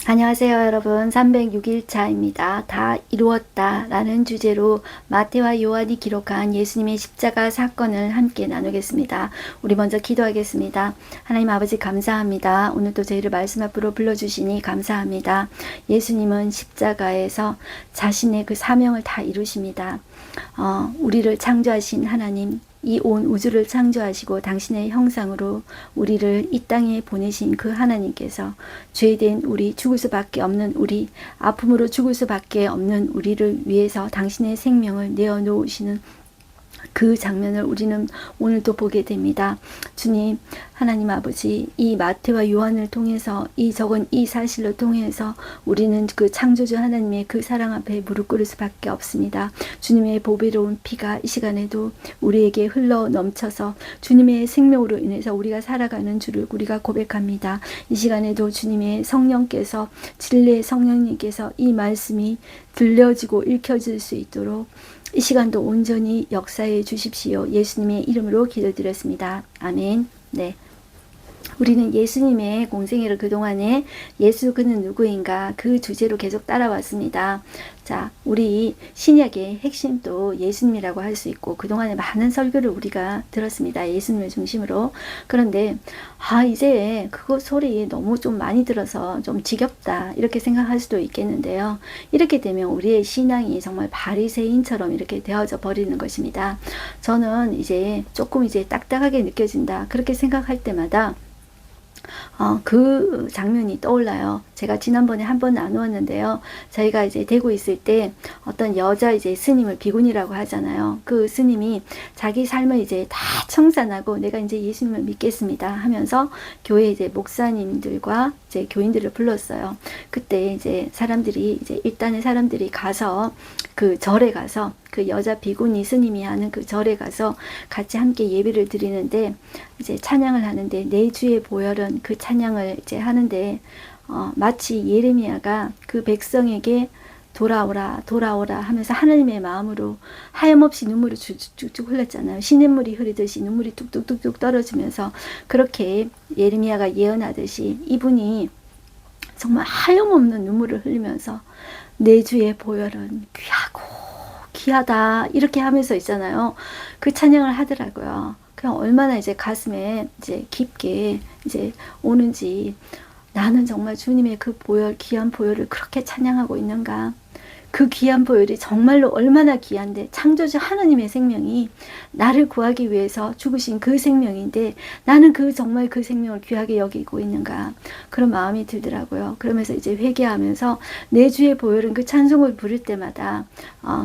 안녕하세요, 여러분. 306일차입니다. 다 이루었다 라는 주제로 마태와 요한이 기록한 예수님의 십자가 사건을 함께 나누겠습니다. 우리 먼저 기도하겠습니다. 하나님 아버지 감사합니다. 오늘도 저희를 말씀 앞으로 불러주시니 감사합니다. 예수님은 십자가에서 자신의 그 사명을 다 이루십니다. 우리를 창조하신 하나님, 이 온 우주를 창조하시고 당신의 형상으로 우리를 이 땅에 보내신 그 하나님께서 죄된 우리, 죽을 수밖에 없는 우리, 아픔으로 죽을 수밖에 없는 우리를 위해서 당신의 생명을 내어놓으시는 그 장면을 우리는 오늘도 보게 됩니다. 주님, 하나님 아버지, 이 마태와 요한을 통해서 적은 이 사실을 통해서 우리는 그 창조주 하나님의 그 사랑 앞에 무릎 꿇을 수밖에 없습니다. 주님의 보배로운 피가 이 시간에도 우리에게 흘러 넘쳐서 주님의 생명으로 인해서 우리가 살아가는 줄을 우리가 고백합니다. 이 시간에도 주님의 성령께서, 진리의 성령님께서 이 말씀이 들려지고 읽혀질 수 있도록 이 시간도 온전히 역사해 주십시오. 예수님의 이름으로 기도드렸습니다. 아멘. 네. 우리는 예수님의 공생애를 그동안에 예수 그는 누구인가 그 주제로 계속 따라왔습니다. 자, 우리 신약의 핵심도 예수님이라고 할 수 있고 그동안에 많은 설교를 우리가 들었습니다. 예수님을 중심으로. 그런데 이제 그거 소리 너무 좀 많이 들어서 좀 지겹다 이렇게 생각할 수도 있겠는데요. 이렇게 되면 우리의 신앙이 정말 바리새인처럼 이렇게 되어져 버리는 것입니다. 저는 이제 조금 딱딱하게 느껴진다 그렇게 생각할 때마다 그 장면이 떠올라요. 제가 지난번에 한번 나누었는데요. 저희가 되고 있을 때 어떤 여자 스님을 비구니라고 하잖아요. 그 스님이 자기 삶을 다 청산하고 내가 예수님을 믿겠습니다 하면서 교회 목사님들과 교인들을 불렀어요. 그때 사람들이 일단의 사람들이 가서 그 절에 가서 그 여자 비구니 스님이 하는 그 절에 가서 같이 함께 예배를 드리는데 찬양을 하는데 내 주의 보혈은 그 찬양을 하는데 마치 예레미야가 그 백성에게 돌아오라 돌아오라 하면서 하나님의 마음으로 하염없이 눈물이 쭉쭉 흘렀잖아요. 시냇물이 흐르듯이 눈물이 뚝뚝뚝뚝 떨어지면서 그렇게 예레미야가 예언하듯이 이분이 정말 하염없는 눈물을 흘리면서 내 주의 보혈은 귀하고 귀하다 이렇게 하면서 있잖아요. 그 찬양을 하더라고요. 그냥 얼마나 가슴에 깊게 오는지 나는 정말 주님의 그 보혈, 귀한 보혈을 그렇게 찬양하고 있는가. 그 귀한 보혈이 정말로 얼마나 귀한데 창조주 하나님의 생명이 나를 구하기 위해서 죽으신 그 생명인데 나는 정말 그 생명을 귀하게 여기고 있는가 그런 마음이 들더라고요. 그러면서 회개하면서 내 주의 보혈은 그 찬송을 부를 때마다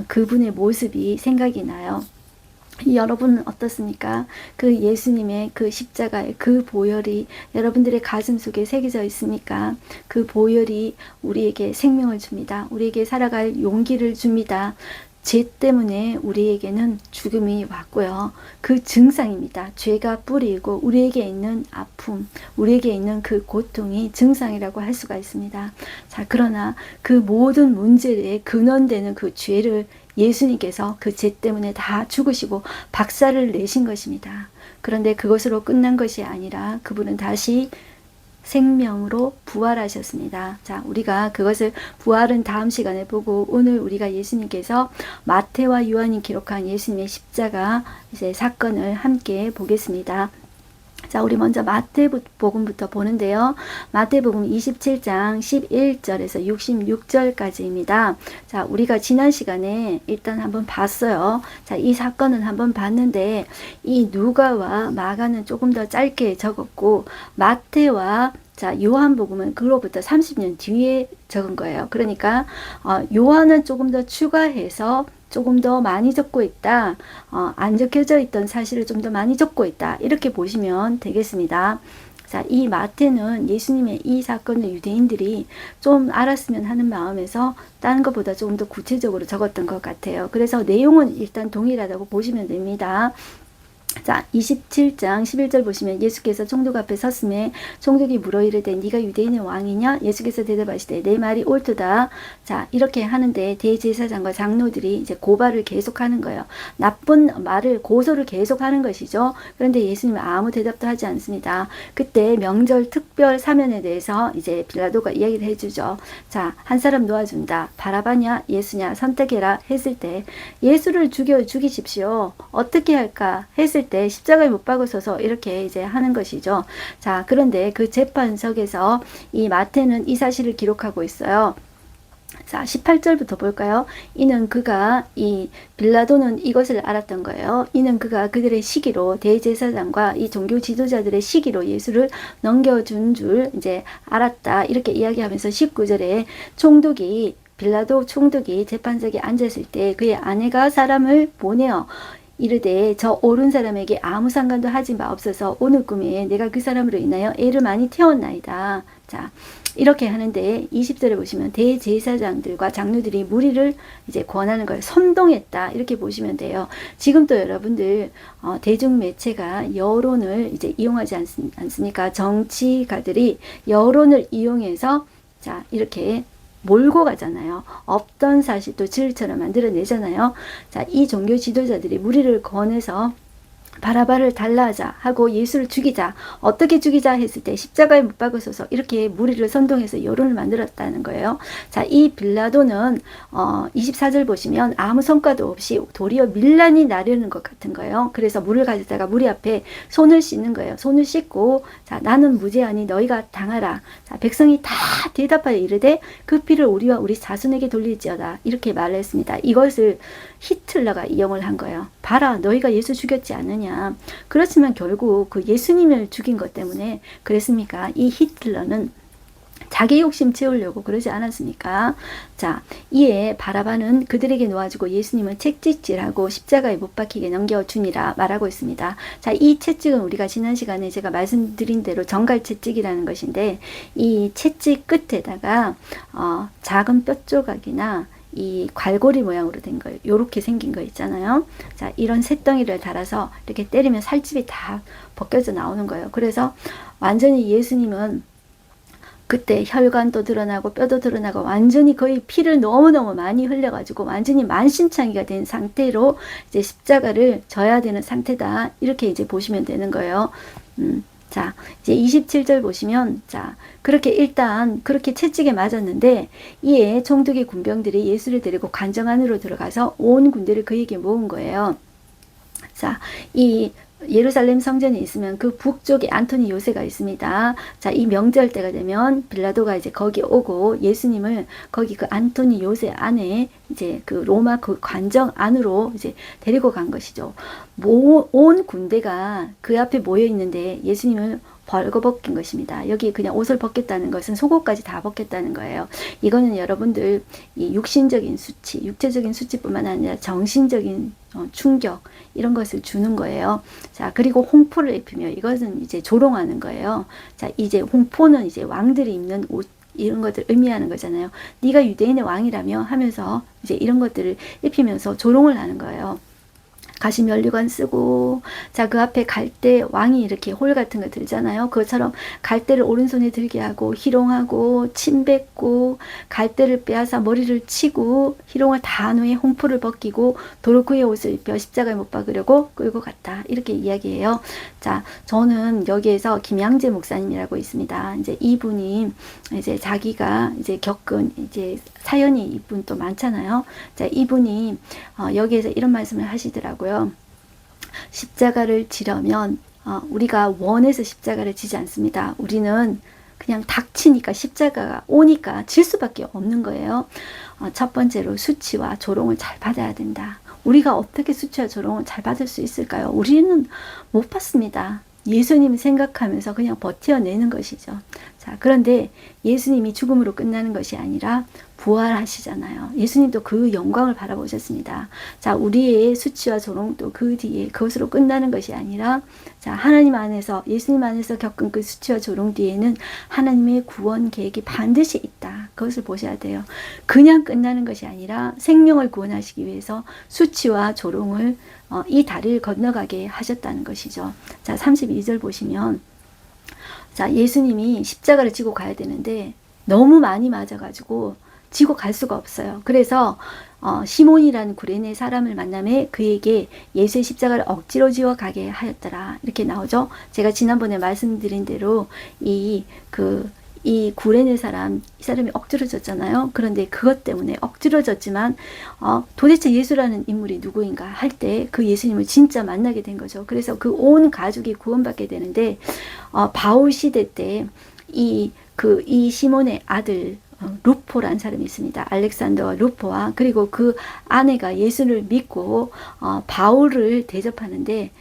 그분의 모습이 생각이 나요. 여러분은 어떻습니까? 그 예수님의 그 십자가의 그 보혈이 여러분들의 가슴 속에 새겨져 있습니까? 그 보혈이 우리에게 생명을 줍니다. 우리에게 살아갈 용기를 줍니다. 죄 때문에 우리에게는 죽음이 왔고요. 그 증상입니다. 죄가 뿌리고 우리에게 있는 아픔, 우리에게 있는 그 고통이 증상이라고 할 수가 있습니다. 자, 그러나 그 모든 문제의 근원되는 그 죄를 예수님께서 그 죄 때문에 다 죽으시고 박살을 내신 것입니다. 그런데 그것으로 끝난 것이 아니라 그분은 다시 생명으로 부활하셨습니다. 자, 우리가 그것을 부활은 다음 시간에 보고 오늘 우리가 예수님께서 마태와 요한이 기록한 예수님의 십자가 사건을 함께 보겠습니다. 자, 우리 먼저 마태복음부터 보는데요. 마태복음 27장 11절에서 66절까지입니다. 자, 우리가 지난 시간에 일단 한번 봤어요. 자, 이 사건은 한번 봤는데 이 누가와 마가는 조금 더 짧게 적었고 마태와 요한복음은 그로부터 30년 뒤에 적은 거예요. 그러니까 요한은 조금 더 추가해서 조금 더 많이 적고 있다. 안 적혀져 있던 사실을 좀 더 많이 적고 있다. 이렇게 보시면 되겠습니다. 자, 이 마태는 예수님의 이 사건을 유대인들이 좀 알았으면 하는 마음에서 다른 것보다 조금 더 구체적으로 적었던 것 같아요. 그래서 내용은 일단 동일하다고 보시면 됩니다. 자, 27장 11절 보시면 예수께서 총독 앞에 섰음에 총독이 물어 이르되 네가 유대인의 왕이냐? 예수께서 대답하시되 내 말이 옳도다. 자, 이렇게 하는데 대제사장과 장로들이 이제 고발을 계속하는 거예요. 나쁜 말을 고소를 계속하는 것이죠. 그런데 예수님은 아무 대답도 하지 않습니다. 그때 명절 특별 사면에 대해서 이제 빌라도가 이야기를 해주죠. 자, 한 사람 놓아준다. 바라바냐 예수냐 선택해라 했을 때 예수를 죽이십시오. 어떻게 할까 했을 때 십자가에 못 박으셔서 이렇게 이제 하는 것이죠. 자, 그런데 그 재판석에서 이 마태는 이 사실을 기록하고 있어요. 자, 18절부터 볼까요? 이는 그가 이 빌라도는 이것을 알았던 거예요. 이는 그가 그들의 시기로 대제사장과 이 종교 지도자들의 시기로 예수를 넘겨준 줄 이제 알았다. 이렇게 이야기하면서 19절에 빌라도 총독이 재판석에 앉았을 때 그의 아내가 사람을 보내어 이르되 저 옳은 사람에게 아무 상관도 하지 마옵소서. 오늘 꿈에 내가 그 사람으로 인하여 애를 많이 태웠나이다. 자, 이렇게 하는데 20절에 보시면 대제사장들과 장로들이 무리를 이제 권하는 걸 선동했다. 이렇게 보시면 돼요. 지금도 여러분들 대중매체가 여론을 이제 이용하지 않습니까? 정치가들이 여론을 이용해서 자, 이렇게 몰고 가잖아요. 없던 사실도 진리처럼 만들어내잖아요. 자, 이 종교 지도자들이 무리를 권해서 바라바를 달라하자 하고 예수를 죽이자. 어떻게 죽이자 했을 때 십자가에 못 박으소서 이렇게 무리를 선동해서 여론을 만들었다는 거예요. 자, 이 빌라도는 24절 보시면 아무 성과도 없이 도리어 밀란이 나려는 것 같은 거예요. 그래서 물을 가져다가 무리 앞에 손을 씻는 거예요. 손을 씻고 자, 나는 무죄하니 너희가 당하라. 자, 백성이 다 대답하여 이르되 그 피를 우리와 우리 자손에게 돌릴지어다. 이렇게 말했습니다. 이것을 히틀러가 이용을 한 거예요. 봐라, 너희가 예수 죽였지 않느냐. 그렇지만 결국 그 예수님을 죽인 것 때문에 그랬습니까? 이 히틀러는 자기 욕심 채우려고 그러지 않았습니까? 자, 이에 바라바는 그들에게 놓아주고 예수님은 채찍질하고 십자가에 못 박히게 넘겨주니라 말하고 있습니다. 자, 이 채찍은 우리가 지난 시간에 제가 말씀드린 대로 정갈 채찍이라는 것인데 이 채찍 끝에다가 작은 뼈 조각이나 이 갈고리 모양으로 된 거예요. 요렇게 생긴 거 있잖아요. 자, 이런 쇳덩이를 달아서 이렇게 때리면 살집이 다 벗겨져 나오는 거예요. 그래서 완전히 예수님은 그때 혈관도 드러나고 뼈도 드러나고 완전히 거의 피를 너무너무 많이 흘려가지고 완전히 만신창이가 된 상태로 이제 십자가를 져야 되는 상태다. 이렇게 이제 보시면 되는 거예요. 자, 이제 27절 보시면, 자, 일단 그렇게 채찍에 맞았는데, 이에 총독의 군병들이 예수를 데리고 관정 안으로 들어가서 온 군대를 그에게 모은 거예요. 자, 이 예루살렘 성전에 있으면 그 북쪽에 안토니 요새가 있습니다. 자, 이 명절 때가 되면 빌라도가 이제 거기 오고 예수님을 거기 그 안토니 요새 안에 이제 그 로마 그 관정 안으로 이제 데리고 간 것이죠. 온 군대가 그 앞에 모여 있는데 예수님을 벌거벗긴 것입니다. 여기 그냥 옷을 벗겼다는 것은 속옷까지 다 벗겼다는 거예요. 이거는 여러분들 이 육신적인 수치, 육체적인 수치뿐만 아니라 정신적인 충격 이런 것을 주는 거예요. 자, 그리고 홍포를 입히며 이것은 이제 조롱하는 거예요. 자, 이제 홍포는 이제 왕들이 입는 옷 이런 것들 의미하는 거잖아요. 네가 유대인의 왕이라며 하면서 이제 이런 것들을 입히면서 조롱을 하는 거예요. 가시면류관 쓰고 자, 그 앞에 갈대 왕이 이렇게 홀 같은 거 들잖아요. 그것처럼 갈대를 오른손에 들게 하고 희롱하고 침 뱉고 갈대를 빼앗아 머리를 치고 희롱을 다 한 후에 홍포를 벗기고 도르크의 옷을 입혀 십자가에 못 박으려고 끌고 갔다. 이렇게 이야기해요. 자, 저는 여기에서 김양재 목사님이라고 있습니다. 이제 이분이 이제 자기가 이제 겪은 이제 사연이 이분 또 많잖아요. 자, 이분이 여기에서 이런 말씀을 하시더라고요. 십자가를 지려면 우리가 원해서 십자가를 지지 않습니다. 우리는 그냥 닥치니까 십자가가 오니까 질 수밖에 없는 거예요. 첫 번째로 수치와 조롱을 잘 받아야 된다. 우리가 어떻게 수치와 조롱을 잘 받을 수 있을까요? 우리는 못 받습니다. 예수님 생각하면서 그냥 버텨내는 것이죠. 자, 자, 그런데 예수님이 죽음으로 끝나는 것이 아니라 부활하시잖아요. 예수님도 그 영광을 바라보셨습니다. 자, 우리의 수치와 조롱도 그 뒤에 그것으로 끝나는 것이 아니라, 자, 하나님 안에서, 예수님 안에서 겪은 그 수치와 조롱 뒤에는 하나님의 구원 계획이 반드시 있다. 그것을 보셔야 돼요. 그냥 끝나는 것이 아니라 생명을 구원하시기 위해서 수치와 조롱을 이 다리를 건너가게 하셨다는 것이죠. 자, 32절 보시면, 자, 예수님이 십자가를 지고 가야 되는데 너무 많이 맞아가지고 지고 갈 수가 없어요. 그래서 시몬이라는 구레네 사람을 만남에 그에게 예수의 십자가를 억지로 지어 가게 하였더라. 이렇게 나오죠. 제가 지난번에 말씀드린 대로 이 구레네 사람, 이 사람이 억지로 졌잖아요. 그런데 그것 때문에 억지로 졌지만 도대체 예수라는 인물이 누구인가 할 때 그 예수님을 진짜 만나게 된 거죠. 그래서 그 온 가족이 구원받게 되는데, 바울 시대 때 이 시몬의 아들 루포라는 사람이 있습니다. 알렉산더와 루포와, 그리고 그 아내가 예수를 믿고 바울을 대접하는데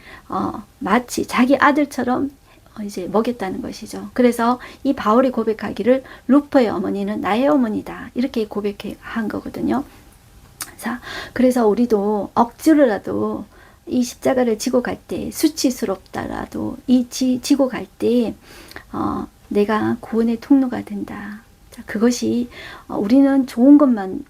마치 자기 아들처럼 이제 먹였다는 것이죠. 그래서 이 바울이 고백하기를 루포의 어머니는 나의 어머니다, 이렇게 고백한 거거든요. 자, 그래서 우리도 억지로라도 이 십자가를 지고 갈 때, 수치스럽다라도 지고 갈 때 내가 구원의 통로가 된다. 자, 그것이 우리는 좋은 것만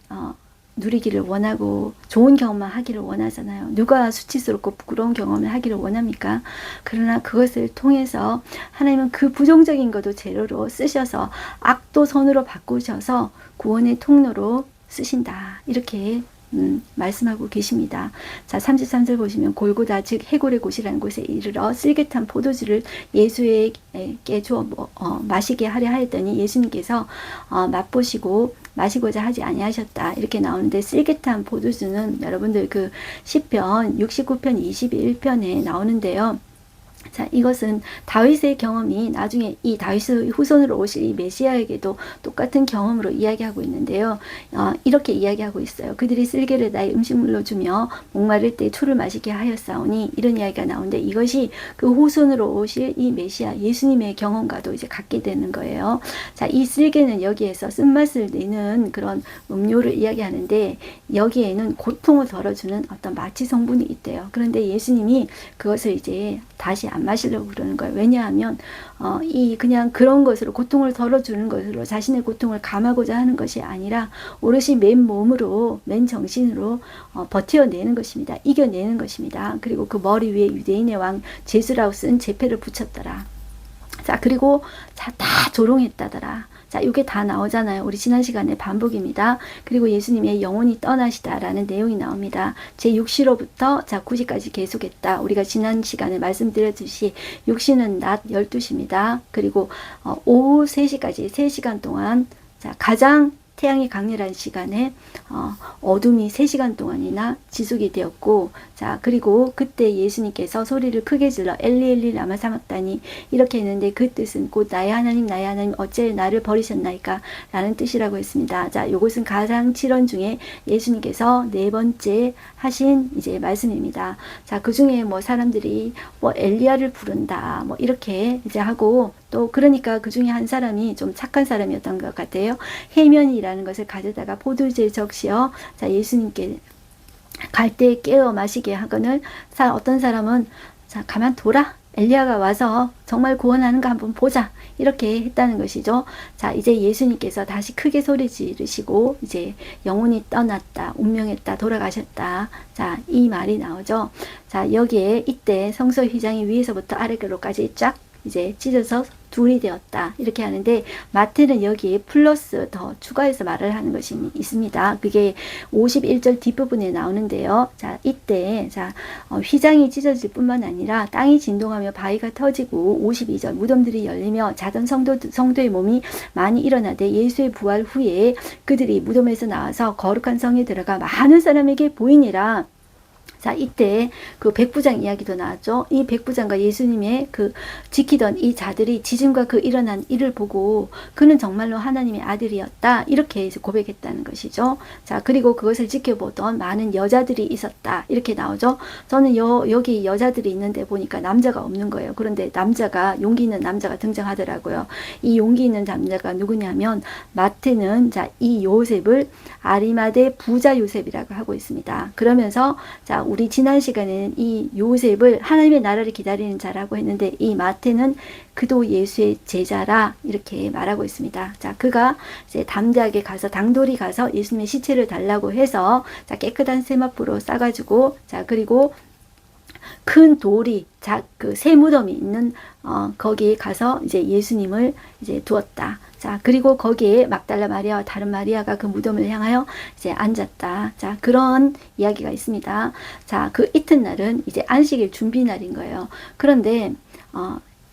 누리기를 원하고 좋은 경험만 하기를 원하잖아요. 누가 수치스럽고 부끄러운 경험을 하기를 원합니까? 그러나 그것을 통해서 하나님은 그 부정적인 것도 재료로 쓰셔서 악도 선으로 바꾸셔서 구원의 통로로 쓰신다. 이렇게 말씀하고 계십니다. 자, 33절 보시면 골고다 즉 해골의 곳이라는 곳에 이르러 쓸개탄 포도주를 예수에게 주어 마시게 하려 하였더니 예수님께서 맛보시고 마시고자 하지 아니하셨다. 이렇게 나오는데, 쓸개탄 포도주는 여러분들 그 시편 69편 21편에 나오는데요. 자, 이것은 다윗의 경험이 나중에 이 다윗의 후손으로 오실 이 메시아에게도 똑같은 경험으로 이야기하고 있는데요. 이렇게 이야기하고 있어요. 그들이 쓸개를 나의 음식물로 주며 목마를 때 초를 마시게 하였사오니, 이런 이야기가 나오는데, 이것이 그 후손으로 오실 이 메시아 예수님의 경험과도 이제 같게 되는 거예요. 자, 이 쓸개는 여기에서 쓴맛을 내는 그런 음료를 이야기하는데, 여기에는 고통을 덜어주는 어떤 마취 성분이 있대요. 그런데 예수님이 그것을 이제 다시 안 마시려고 그러는 거예요. 왜냐하면 그냥 그런 것으로, 고통을 덜어주는 것으로 자신의 고통을 감하고자 하는 것이 아니라 오롯이 맨 몸으로, 맨 정신으로 버텨내는 것입니다. 이겨내는 것입니다. 그리고 그 머리 위에 유대인의 왕 제수라고 쓴 제패를 붙였더라. 자, 그리고 다 조롱했다더라. 자, 이게 다 나오잖아요. 우리 지난 시간에 반복입니다. 그리고 예수님의 영혼이 떠나시다라는 내용이 나옵니다. 제6시로부터 자 9시까지 계속했다. 우리가 지난 시간에 말씀드렸듯이 6시는 낮 12시입니다. 그리고 오후 3시까지 3시간 동안, 자, 가장 태양이 강렬한 시간에 어둠이 3시간 동안이나 지속이 되었고, 자, 그리고 그때 예수님께서 소리를 크게 질러 엘리 엘리 라마 사막다니 이렇게 했는데, 그 뜻은 곧 나의 하나님 어째 나를 버리셨나이까 라는 뜻이라고 했습니다. 자, 요것은 가상 7원 중에 예수님께서 4번째 하신 이제 말씀입니다. 자, 그 중에 뭐 사람들이 뭐 엘리야를 부른다 뭐 이렇게 이제 하고, 또 그러니까 그 중에 한 사람이 좀 착한 사람이었던 것 같아요. 해면이라는 것을 가져다가 포도주에 적시어, 자, 예수님께 갈 때 깨어 마시게 하거늘, 어떤 사람은 자, 가만 둬라, 엘리야가 와서 정말 구원하는가 한번 보자, 이렇게 했다는 것이죠. 자, 이제 예수님께서 다시 크게 소리 지르시고 이제 영혼이 떠났다, 운명했다, 돌아가셨다. 자, 이 말이 나오죠. 자, 여기에 이때 성소 휘장이 위에서부터 아래로까지 쫙 이제 찢어서 둘이 되었다, 이렇게 하는데, 마태는 여기에 플러스 더 추가해서 말을 하는 것이 있습니다. 그게 51절 뒷부분에 나오는데요. 자, 이때 자, 휘장이 찢어질 뿐만 아니라 땅이 진동하며 바위가 터지고, 52절 무덤들이 열리며 자던 성도의 몸이 많이 일어나되, 예수의 부활 후에 그들이 무덤에서 나와서 거룩한 성에 들어가 많은 사람에게 보이니라. 자, 이때 그 백부장 이야기도 나왔죠. 이 백부장과 예수님의 그 지키던 이 자들이 지진과 그 일어난 일을 보고 그는 정말로 하나님의 아들이었다. 이렇게 이제 고백했다는 것이죠. 자, 그리고 그것을 지켜보던 많은 여자들이 있었다. 이렇게 나오죠. 저는 여기 여자들이 있는데 보니까 남자가 없는 거예요. 그런데 남자가, 용기 있는 남자가 등장하더라고요. 이 용기 있는 남자가 누구냐면 마태는 자, 이 요셉을 아리마대 부자 요셉이라고 하고 있습니다. 그러면서 자, 우리 지난 시간에는 이 요셉을 하나님의 나라를 기다리는 자라고 했는데 이 마태는 그도 예수의 제자라 이렇게 말하고 있습니다. 자, 그가 이제 담대하게 가서 당돌이 가서 예수님의 시체를 달라고 해서 자, 깨끗한 세마포로 싸가지고 자, 그리고 큰 돌이 그 새 무덤이 있는 거기에 가서 이제 예수님을 이제 두었다. 자, 그리고 거기에 막달라 마리아와 다른 마리아가 그 무덤을 향하여 이제 앉았다. 자, 그런 이야기가 있습니다. 자, 그 이튿날은 이제 안식일 준비 날인 거예요. 그런데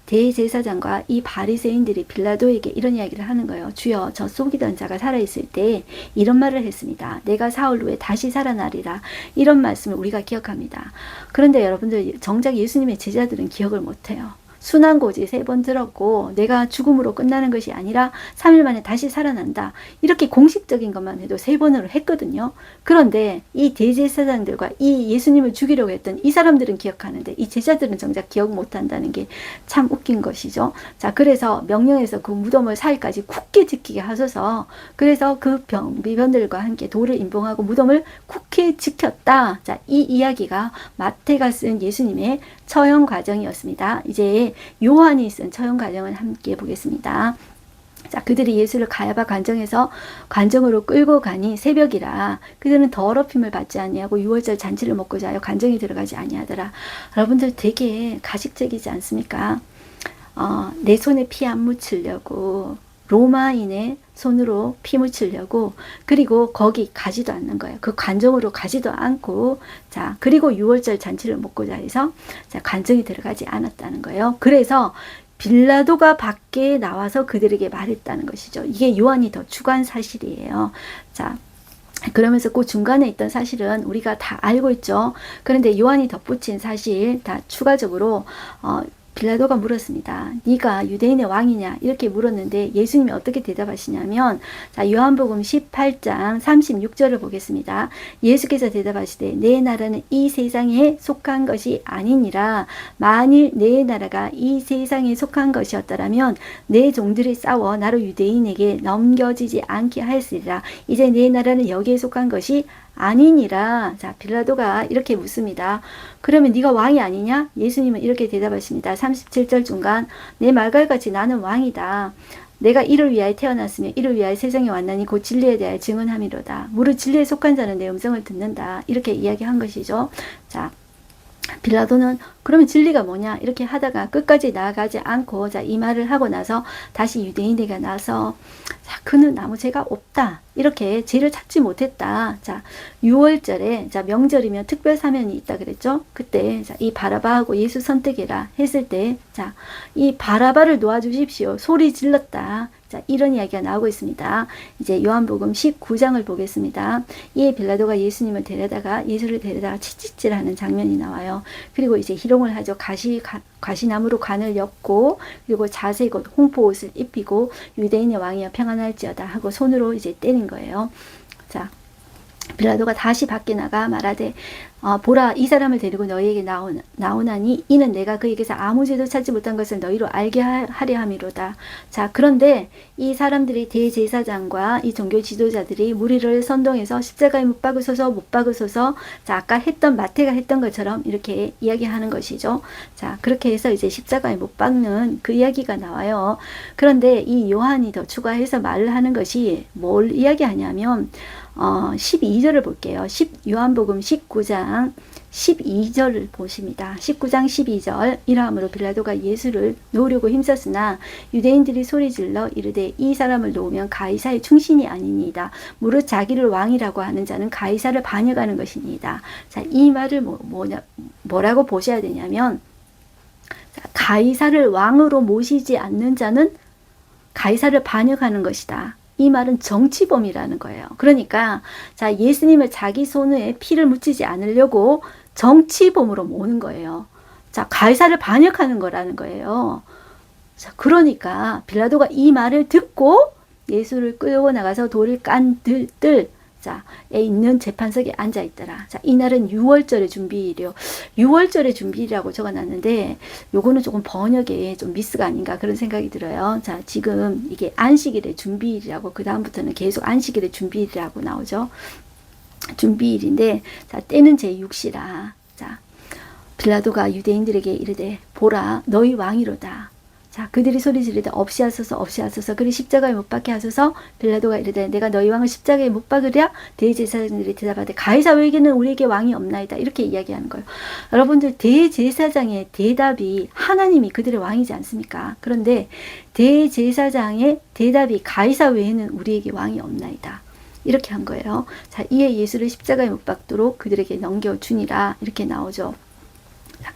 대제사장과 이 바리새인들이 빌라도에게 이런 이야기를 하는 거예요. 주여, 저 속이던 자가 살아있을 때 이런 말을 했습니다. 내가 사흘 후에 다시 살아나리라. 이런 말씀을 우리가 기억합니다. 그런데 여러분들 정작 예수님의 제자들은 기억을 못해요. 순환고지 3번 들었고 내가 죽음으로 끝나는 것이 아니라 3일 만에 다시 살아난다. 이렇게 공식적인 것만 해도 3번으로 했거든요. 그런데 이 대제사장들과 이 예수님을 죽이려고 했던 이 사람들은 기억하는데 이 제자들은 정작 기억 못한다는 게 참 웃긴 것이죠. 자, 그래서 명령해서 그 무덤을 4일까지 굳게 지키게 하소서. 그래서 그 병비변들과 함께 돌을 임봉하고 무덤을 굳게 지켰다. 자, 이 이야기가 마태가 쓴 예수님의 처형 과정이었습니다. 이제 요한이 쓴 처형 과정을 함께 보겠습니다. 자, 그들이 예수를 가야바 관정으로 끌고 가니 새벽이라 그들은 더럽힘을 받지 아니하고 유월절 잔치를 먹고 자요 관정에 들어가지 아니하더라. 여러분들 되게 가식적이지 않습니까? 내 손에 피 안 묻히려고 로마인의 손으로 피 묻히려고 그리고 거기 가지도 않는 거예요. 그 관정으로 가지도 않고 자, 그리고 유월절 잔치를 먹고자 해서 자, 관정에 들어가지 않았다는 거예요. 그래서 빌라도가 밖에 나와서 그들에게 말했다는 것이죠. 이게 요한이 더 추가한 사실이에요. 자, 그러면서 그 중간에 있던 사실은 우리가 다 알고 있죠. 그런데 요한이 덧붙인 사실 다 추가적으로 빌라도가 물었습니다. 네가 유대인의 왕이냐? 이렇게 물었는데 예수님이 어떻게 대답하시냐면 자, 요한복음 18장 36절을 보겠습니다. 예수께서 대답하시되 내 나라는 이 세상에 속한 것이 아니니라. 만일 내 나라가 이 세상에 속한 것이었더라면 내 종들이 싸워 나로 유대인에게 넘겨지지 않게 하였으리라. 이제 내 나라는 여기에 속한 것이 아니니라. 자, 빌라도가 이렇게 묻습니다. 그러면 네가 왕이 아니냐? 예수님은 이렇게 대답하십니다. 37절 중간 내 말갈같이 나는 왕이다. 내가 이를 위하여 태어났으며 이를 위하여 세상에 왔나니 곧 진리에 대하여 증언함이로다. 무릇 진리에 속한 자는 내 음성을 듣는다. 이렇게 이야기한 것이죠. 자, 빌라도는 그러면 진리가 뭐냐 이렇게 하다가 끝까지 나아가지 않고 자, 이 말을 하고 나서 다시 유대인에게 나서 자, 그는 아무 죄가 없다 이렇게 죄를 찾지 못했다. 자, 6월절에 자, 명절이면 특별 사면이 있다 그랬죠. 그때 자, 이 바라바하고 예수 선택해라 했을 때 자, 이 바라바를 놓아주십시오 소리 질렀다. 자, 이런 이야기가 나오고 있습니다. 이제 요한복음 19장을 보겠습니다. 이에 빌라도가 예수를 데려다가 채찍질하는 장면이 나와요. 그리고 이제 희롱을 하죠. 가시나무로 관을 엮고 그리고 자색 옷 홍포옷을 입히고 유대인의 왕이여 평안할지어다 하고 손으로 이제 때린 거예요. 자, 빌라도가 다시 밖에 나가 말하되 보라 이 사람을 데리고 너희에게 나오나니 이는 내가 그에게서 아무 죄도 찾지 못한 것을 너희로 알게 하려 함이로다. 자, 그런데 이 사람들이 대제사장과 이 종교 지도자들이 무리를 선동해서 십자가에 못 박으소서 자, 아까 마태가 했던 것처럼 이렇게 이야기하는 것이죠. 자, 그렇게 해서 이제 십자가에 못 박는 그 이야기가 나와요. 그런데 이 요한이 더 추가해서 말을 하는 것이 뭘 이야기하냐면 12절을 볼게요. 요한복음 19장 12절을 보십니다. 19장 12절 이러함으로 빌라도가 예수를 놓으려고 힘썼으나 유대인들이 소리질러 이르되 이 사람을 놓으면 가이사의 충신이 아니니이다. 무릇 자기를 왕이라고 하는 자는 가이사를 반역하는 것이니이다. 자, 이 말을 뭐라고 보셔야 되냐면 가이사를 왕으로 모시지 않는 자는 가이사를 반역하는 것이다. 이 말은 정치범이라는 거예요. 그러니까 자, 예수님을 자기 손에 피를 묻히지 않으려고 정치범으로 모는 거예요. 자, 가이사를 반역하는 거라는 거예요. 자, 그러니까 빌라도가 이 말을 듣고 예수를 끌고 나가서 돌을 깐 에 있는 재판석에 앉아 있더라. 자, 이날은 6월절의 준비일이요. 6월절의 준비일이라고 적어놨는데 요거는 조금 번역에 좀 미스가 아닌가 그런 생각이 들어요. 자, 지금 이게 안식일의 준비일이라고 그 다음부터는 계속 안식일의 준비일이라고 나오죠. 준비일인데, 자, 때는 제6시라. 자, 빌라도가 유대인들에게 이르되 보라 너희 왕이로다. 자, 그들이 소리 지르되 없이 하소서 없이 하소서 그리 십자가에 못 박게 하소서. 빌라도가 이르되 내가 너희 왕을 십자가에 못 박으랴. 대제사장들이 대답하되 가이사 외에는 우리에게 왕이 없나이다. 이렇게 이야기하는 거예요. 여러분들, 대제사장의 대답이 하나님이 그들의 왕이지 않습니까? 그런데 대제사장의 대답이 가이사 외에는 우리에게 왕이 없나이다. 이렇게 한 거예요. 자, 이에 예수를 십자가에 못 박도록 그들에게 넘겨주니라. 이렇게 나오죠.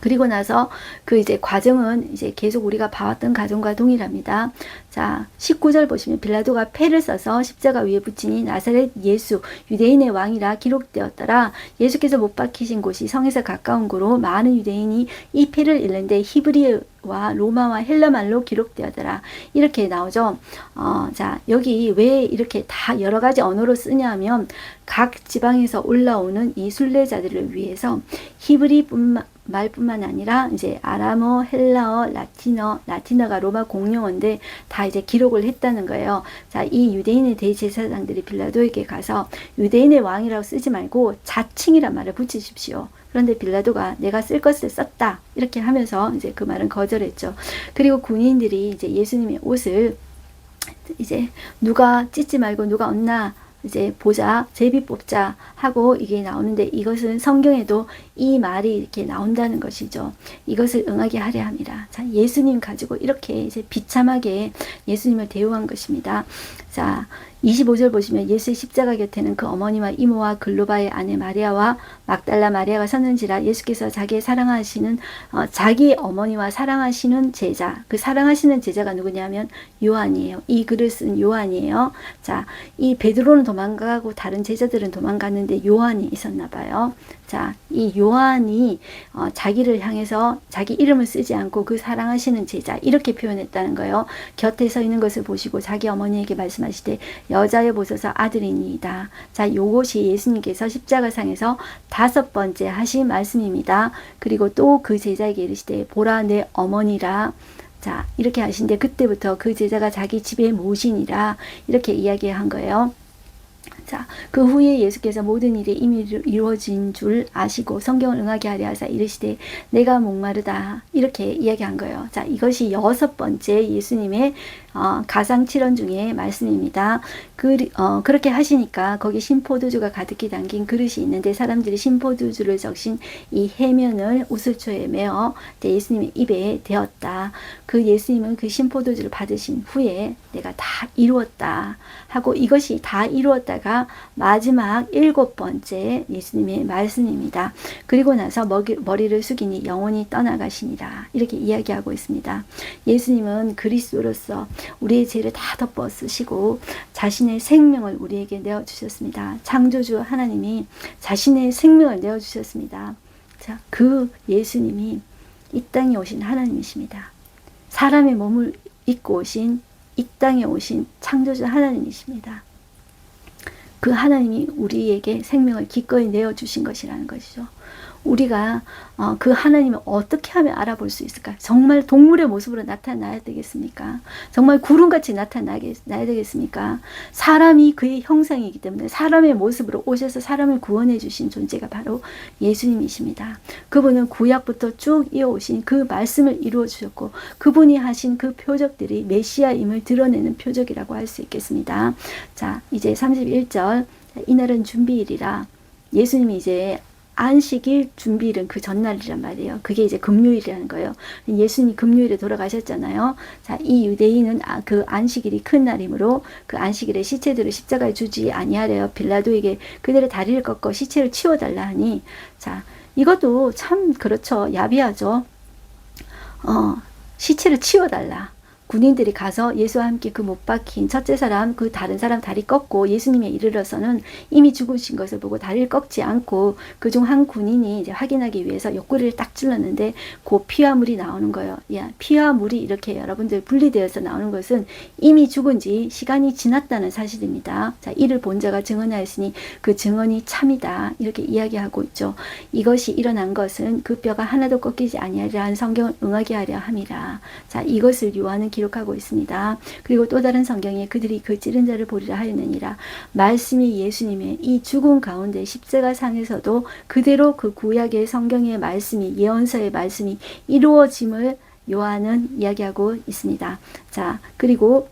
그리고 나서 그 이제 과정은 이제 계속 우리가 봐왔던 과정과 동일합니다. 자, 19절 보시면 빌라도가 패를 써서 십자가 위에 붙이니 나사렛 예수 유대인의 왕이라 기록되었더라. 예수께서 못 박히신 곳이 성에서 가까운 곳으로 많은 유대인이 이 패를 읽는데 히브리와 로마와 헬라말로 기록되었더라. 이렇게 나오죠. 자, 여기 왜 이렇게 다 여러 가지 언어로 쓰냐면 각 지방에서 올라오는 이 순례자들을 위해서 히브리 말뿐만 아니라 이제 아람어, 헬라어, 라틴어가 로마 공용어인데 다 이제 기록을 했다는 거예요. 자, 이 유대인의 대제사장들이 빌라도에게 가서 유대인의 왕이라고 쓰지 말고 자칭이란 말을 붙이십시오. 그런데 빌라도가 내가 쓸 것을 썼다 이렇게 하면서 이제 그 말은 거절했죠. 그리고 군인들이 이제 예수님의 옷을 이제 누가 찢지 말고 누가 얻나 이제 보자, 제비 뽑자 하고 이게 나오는데 이것은 성경에도 이 말이 이렇게 나온다는 것이죠. 이것을 응하게 하려 함이라. 자, 예수님 가지고 이렇게 이제 비참하게 예수님을 대우한 것입니다. 자, 25절 보시면 예수의 십자가 곁에는 그 어머니와 이모와 글로바의 아내 마리아와 막달라 마리아가 섰는지라. 예수께서 자기 사랑하시는 자기 어머니와 사랑하시는 제자, 그 사랑하시는 제자가 누구냐면 요한이에요. 이 글을 쓴 요한이에요. 자, 이 베드로는 도망가고 다른 제자들은 도망갔는데 요한이 있었나 봐요. 자, 이 요한이 자기를 향해서 자기 이름을 쓰지 않고 그 사랑하시는 제자 이렇게 표현했다는 거예요. 곁에 서 있는 것을 보시고 자기 어머니에게 말씀하시되 여자여 보소서 아들이니이다. 자, 요것이 예수님께서 십자가상에서 5번째 하신 말씀입니다. 그리고 또 그 제자에게 이르시되 보라 내 어머니라. 자, 이렇게 하신데 그때부터 그 제자가 자기 집에 모시니라 이렇게 이야기한 거예요. 자, 그 후에 예수께서 모든 일이 이미 이루어진 줄 아시고 성경을 응하게 하려 하사 이르시되 내가 목마르다 이렇게 이야기한 거예요. 자, 이것이 6번째 예수님의 가상칠언 중에 말씀입니다. 그렇게 하시니까 거기 신포도주가 가득히 담긴 그릇이 있는데 사람들이 신포도주를 적신 이 해면을 우슬초에 메어 예수님의 입에 대었다. 그 예수님은 그 신포도주를 받으신 후에 내가 다 이루었다 하고 이것이 다 이루었다가 마지막 7번째 예수님의 말씀입니다. 그리고 나서 머리를 숙이니 영혼이 떠나가시니라 이렇게 이야기하고 있습니다. 예수님은 그리스도로서 우리의 죄를 다 덮어 쓰시고 자신의 생명을 우리에게 내어주셨습니다. 창조주 하나님이 자신의 생명을 내어주셨습니다. 자, 그 예수님이 이 땅에 오신 하나님이십니다. 사람의 몸을 입고 오신 이 땅에 오신 창조주 하나님이십니다. 그 하나님이 우리에게 생명을 기꺼이 내어주신 것이라는 것이죠. 우리가 그 하나님을 어떻게 하면 알아볼 수 있을까? 정말 동물의 모습으로 나타나야 되겠습니까? 정말 구름같이 나타나야 되겠습니까? 사람이 그의 형상이기 때문에 사람의 모습으로 오셔서 사람을 구원해 주신 존재가 바로 예수님이십니다. 그분은 구약부터 쭉 이어오신 그 말씀을 이루어 주셨고 그분이 하신 그 표적들이 메시아임을 드러내는 표적이라고 할 수 있겠습니다. 자, 이제 31절 이날은 준비일이라. 예수님이 이제 안식일 준비일은 그 전날이란 말이에요. 그게 이제 금요일이라는 거예요. 예수님이 금요일에 돌아가셨잖아요. 자, 이 유대인은 그 안식일이 큰 날이므로 그 안식일에 시체들을 십자가에 주지 아니하래요. 빌라도에게 그들의 다리를 꺾어 시체를 치워달라 하니, 자, 이것도 참 그렇죠. 야비하죠. 시체를 치워달라. 군인들이 가서 예수와 함께 그 못 박힌 첫째 사람, 그 다른 사람 다리 꺾고 예수님에 이르러서는 이미 죽으신 것을 보고 다리를 꺾지 않고 그중 한 군인이 이제 확인하기 위해서 옆구리를 딱 찔렀는데 그 피와 물이 나오는 거예요. 야, 피와 물이 이렇게 여러분들 분리되어서 나오는 것은 이미 죽은 지 시간이 지났다는 사실입니다. 자, 이를 본 자가 증언하였으니 그 증언이 참이다. 이렇게 이야기하고 있죠. 이것이 일어난 것은 그 뼈가 하나도 꺾이지 아니하리라 한 성경을 응하게 하려 함이라. 자, 이것을 요한은 기록하고 있습니다. 그리고 또 다른 성경에 그들이 그 찌른 자를 보리라 하였느니라. 말씀이 예수님의 이 죽음 가운데 십자가 상에서도 그대로 그 구약의 성경의 말씀이 예언서의 말씀이 이루어짐을 요한은 이야기하고 있습니다. 자, 그리고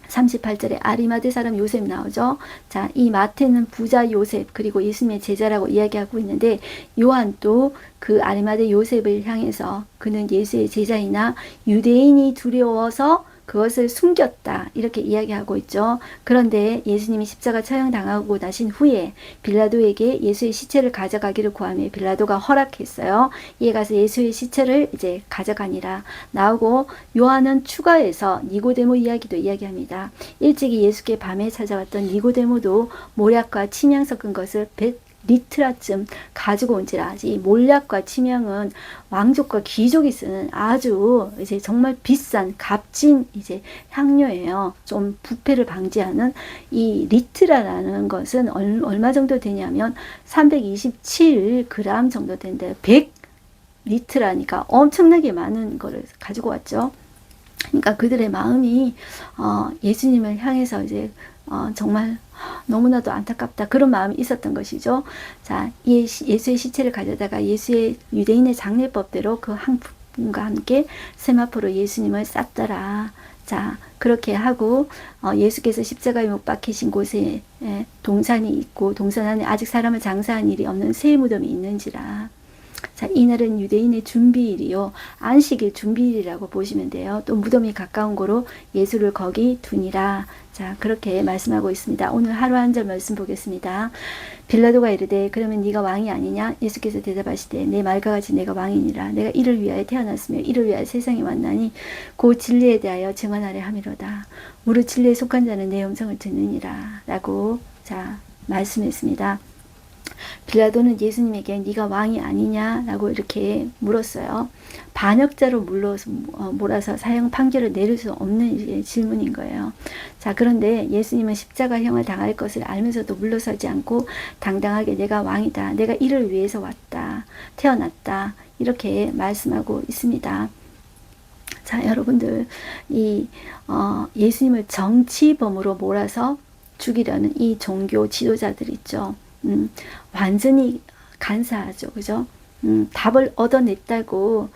38절에 아리마대 사람 요셉 나오죠. 자, 이 마태는 부자 요셉 그리고 예수님의 제자라고 이야기하고 있는데 요한도 그 아리마대 요셉을 향해서 그는 예수의 제자이나 유대인이 두려워서 그것을 숨겼다 이렇게 이야기하고 있죠. 그런데 예수님이 십자가 처형당하고 나신 후에 빌라도에게 예수의 시체를 가져가기를 구하며 빌라도가 허락했어요. 이에 가서 예수의 시체를 이제 가져가니라 나오고 요한은 추가해서 니고데모 이야기도 이야기합니다. 일찍이 예수께 밤에 찾아왔던 니고데모도 모략과 침향 섞은 것을 100리트라쯤 가지고 온지라. 이 몰약과 침향은 왕족과 귀족이 쓰는 아주 이제 정말 비싼 값진 이제 향료예요. 좀 부패를 방지하는 이 리트라라는 것은 얼마 정도 되냐면 327g 정도 된대요. 100리트라니까 엄청나게 많은 거를 가지고 왔죠. 그러니까 그들의 마음이 예수님을 향해서 이제 정말 너무나도 안타깝다 그런 마음이 있었던 것이죠. 자, 예수의 시체를 가져다가 예수의 유대인의 장례법대로 그 항품과 함께 세마포로 예수님을 쌌더라. 자, 그렇게 하고 예수께서 십자가에 못 박히신 곳에 동산이 있고 동산 안에 아직 사람을 장사한 일이 없는 새 무덤이 있는지라. 자, 이날은 유대인의 준비일이요. 안식일 준비일이라고 보시면 돼요. 또 무덤이 가까운 고로 예수를 거기 두니라. 자, 그렇게 말씀하고 있습니다. 오늘 하루 한 절 말씀 보겠습니다. 빌라도가 이르되 그러면 네가 왕이 아니냐? 예수께서 대답하시되 내 말과 같이 내가 왕이니라. 내가 이를 위하여 태어났으며 이를 위하여 세상에 왔나니 그 진리에 대하여 증언하려 함이로다. 무릇 진리에 속한 자는 내 음성을 듣느니라. 라고 자 말씀했습니다. 빌라도는 예수님에게 네가 왕이 아니냐라고 이렇게 물었어요. 반역자로 몰아서 사형 판결을 내릴 수 없는 질문인 거예요. 자, 그런데 예수님은 십자가형을 당할 것을 알면서도 물러서지 않고 당당하게 내가 왕이다. 내가 이를 위해서 왔다. 태어났다. 이렇게 말씀하고 있습니다. 자, 여러분들 예수님을 정치범으로 몰아서 죽이려는 이 종교 지도자들 있죠. 완전히 간사하죠. 그죠? 답을 얻어냈다고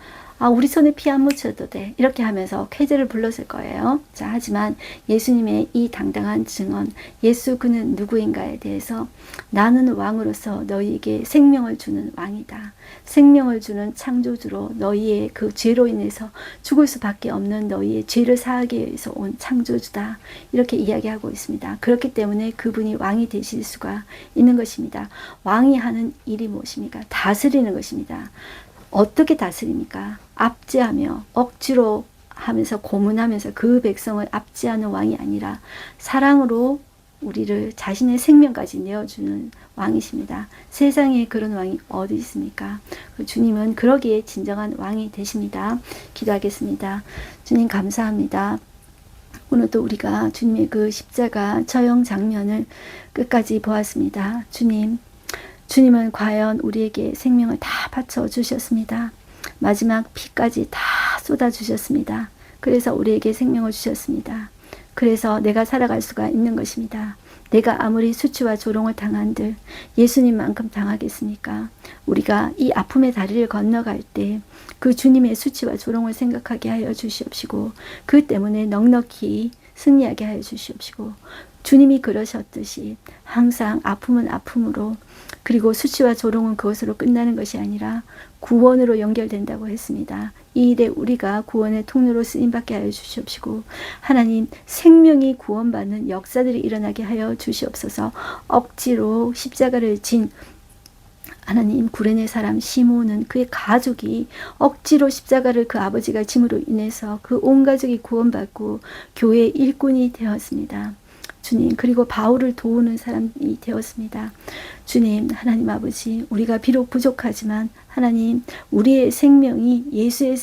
우리 손에 피 안 묻혀도 돼. 이렇게 하면서 쾌재를 불렀을 거예요. 자, 하지만 예수님의 이 당당한 증언, 예수 그는 누구인가에 대해서 나는 왕으로서 너희에게 생명을 주는 왕이다. 생명을 주는 창조주로 너희의 그 죄로 인해서 죽을 수밖에 없는 너희의 죄를 사하기 위해서 온 창조주다. 이렇게 이야기하고 있습니다. 그렇기 때문에 그분이 왕이 되실 수가 있는 것입니다. 왕이 하는 일이 무엇입니까? 다스리는 것입니다. 어떻게 다스립니까? 압제하며 억지로 하면서 고문하면서 그 백성을 압제하는 왕이 아니라 사랑으로 우리를 자신의 생명까지 내어주는 왕이십니다. 세상에 그런 왕이 어디 있습니까? 주님은 그러기에 진정한 왕이 되십니다. 기도하겠습니다. 주님 감사합니다. 오늘도 우리가 주님의 그 십자가 처형 장면을 끝까지 보았습니다. 주님은 과연 우리에게 생명을 다 바쳐 주셨습니다. 마지막 피까지 다 쏟아 주셨습니다. 그래서 우리에게 생명을 주셨습니다. 그래서 내가 살아갈 수가 있는 것입니다. 내가 아무리 수치와 조롱을 당한들 예수님만큼 당하겠습니까? 우리가 이 아픔의 다리를 건너갈 때 그 주님의 수치와 조롱을 생각하게 하여 주시옵시고 그 때문에 넉넉히 승리하게 하여 주시옵시고 주님이 그러셨듯이 항상 아픔은 아픔으로 그리고 수치와 조롱은 그것으로 끝나는 것이 아니라 구원으로 연결된다고 했습니다. 이 일에 우리가 구원의 통로로 쓰임받게 하여 주시옵시고 하나님 생명이 구원받는 역사들이 일어나게 하여 주시옵소서. 억지로 십자가를 진 하나님, 구레네 사람 시몬은 그의 가족이 억지로 십자가를 그 아버지가 짐으로 인해서 그 온 가족이 구원받고 교회의 일꾼이 되었습니다. 주님, 그리고 바울을 도우는 사람이 되었습니다. 주님, 하나님 아버지, 우리가 비록 부족하지만 하나님, 우리의 생명이 예수의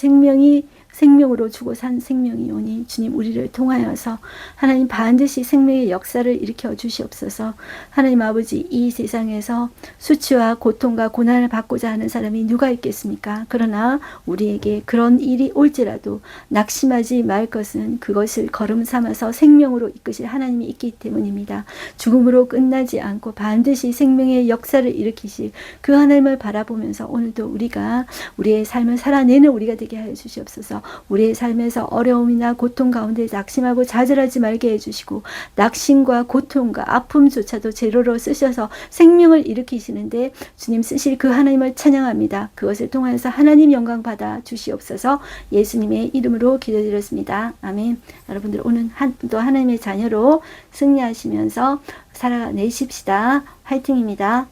생명으로 주고 산 생명이오니 주님, 우리를 통하여서 하나님 반드시 생명의 역사를 일으켜 주시옵소서. 하나님 아버지, 이 세상에서 수치와 고통과 고난을 받고자 하는 사람이 누가 있겠습니까? 그러나 우리에게 그런 일이 올지라도 낙심하지 말 것은 그것을 걸음 삼아서 생명으로 이끄실 하나님이 있기 때문입니다. 죽음으로 끝나지 않고 반드시 생명의 역사를 일으키실 그 하나님을 바라보면서 오늘도 우리가 우리의 삶을 살아내는 우리가 되게 하여 주시옵소서. 우리의 삶에서 어려움이나 고통 가운데 낙심하고 좌절하지 말게 해주시고, 낙심과 고통과 아픔조차도 재료로 쓰셔서 생명을 일으키시는데 주님 쓰실 그 하나님을 찬양합니다. 그것을 통해서 하나님 영광 받아 주시옵소서. 예수님의 이름으로 기도드렸습니다. 아멘. 여러분들 오늘 또 하나님의 자녀로 승리하시면서 살아내십시다. 화이팅입니다.